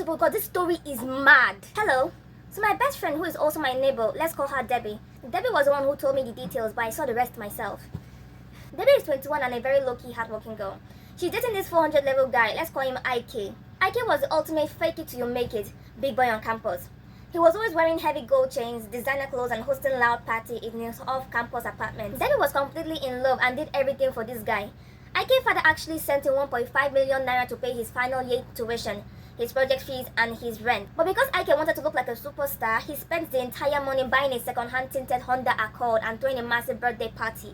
uncomfortable because this story is mad. Hello. So my best friend, who is also my neighbor, let's call her Debbie. Debbie was the one who told me the details, but I saw the rest myself. Debbie is 21 and a very low-key, hardworking girl. She's dating this 400 level guy, let's call him IK. IK was the ultimate fake it till you make it big boy on campus. He was always wearing heavy gold chains, designer clothes, and hosting loud party in his off-campus apartment. Debbie was completely in love and did everything for this guy. IK's father actually sent him 1.5 million naira to pay his final year tuition, his project fees, and his rent. But because IK wanted to look like a superstar, he spent the entire money buying a second-hand tinted Honda Accord and throwing a massive birthday party.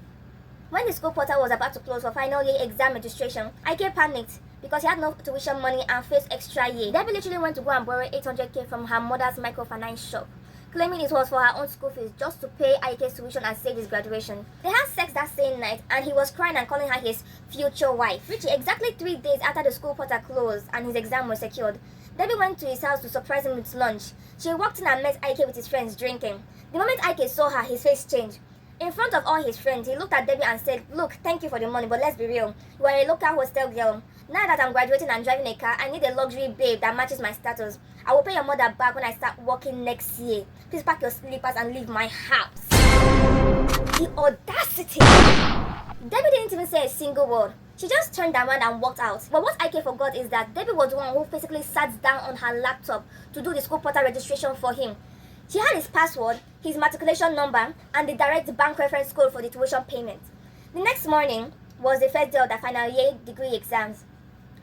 When the school portal was about to close for final year exam registration, IK panicked because he had no tuition money and faced extra year. Debbie literally went to go and borrow 800k from her mother's microfinance shop, claiming it was for her own school fees just to pay IK's tuition and save his graduation. They had sex that same night and he was crying and calling her his future wife. Reaching exactly 3 days after the school portal closed and his exam was secured, Debbie went to his house to surprise him with lunch. She walked in and met IK with his friends drinking. The moment IK saw her, his face changed. In front of all his friends, he looked at Debbie and said, "Look, thank you for the money, but let's be real. You are a local hostel girl. Now that I'm graduating and driving a car, I need a luxury babe that matches my status. I will pay your mother back when I start working next year. Please pack your slippers and leave my house." The audacity! Debbie didn't even say a single word. She just turned around and walked out. But what IK forgot is that Debbie was the one who physically sat down on her laptop to do the school portal registration for him. She had his password, his matriculation number, and the direct bank reference code for the tuition payment. The next morning was the first day of the final year degree exams.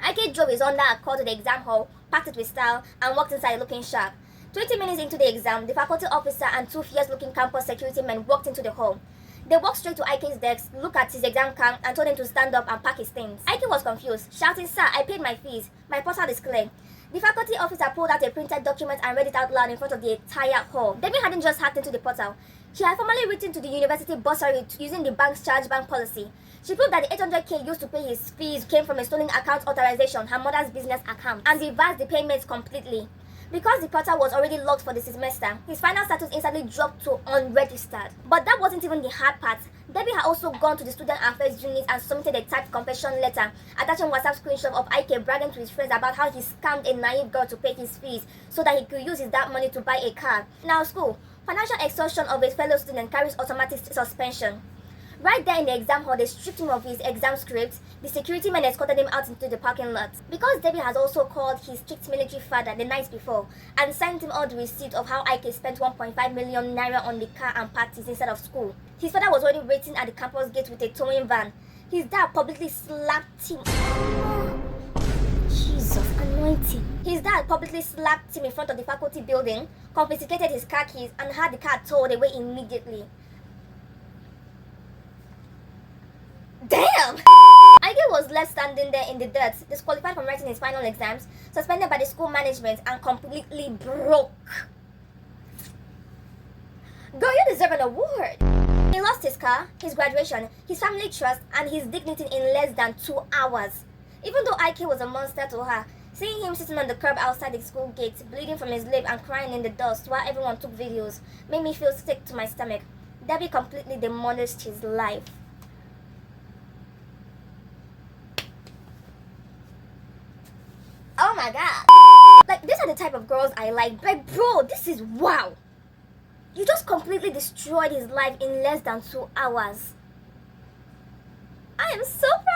IK drove his Honda Accord to the exam hall, packed it with style, and walked inside looking sharp. 20 minutes into the exam, the faculty officer and 2 fierce-looking campus security men walked into the hall. They walked straight to IK's desk, looked at his exam card, and told him to stand up and pack his things. IK was confused, shouting, "Sir, I paid my fees. My portal is clear." The faculty officer pulled out a printed document and read it out loud in front of the entire hall. Debbie hadn't just hacked into the portal. She had formally written to the university bursary using the bank's chargeback policy. She proved that the 800k used to pay his fees came from a stolen account authorization, her mother's business account, and reversed the payments completely. Because the portal was already locked for the semester, his final status instantly dropped to unregistered. But that wasn't even the hard part. Debbie had also gone to the student affairs unit and submitted a typed confession letter, attaching WhatsApp screenshot of IK bragging to his friends about how he scammed a naive girl to pay his fees so that he could use that money to buy a car. Now school, financial extortion of a fellow student carries automatic suspension. Right there in the exam hall, they stripped him of his exam script. The security men escorted him out into the parking lot. Because Debbie has also called his strict military father the night before and sent him all the receipt of how IK spent 1.5 million naira on the car and parties instead of school. His father was already waiting at the campus gate with a towing van. His dad publicly slapped him. Jesus, anointing. His dad publicly slapped him in front of the faculty building, confiscated his car keys, and had the car towed away immediately. Damn! IK was left standing there in the dirt, disqualified from writing his final exams, suspended by the school management, and completely broke. Girl, you deserve an award! He lost his car, his graduation, his family trust, and his dignity in less than 2 hours. Even though IK was a monster to her, seeing him sitting on the curb outside the school gate, bleeding from his lip and crying in the dust while everyone took videos, made me feel sick to my stomach. Debbie completely demolished his life. Oh my god. Like, these are the type of girls I like. Like, bro, this is wow. You just completely destroyed his life in less than 2 hours. I am so proud.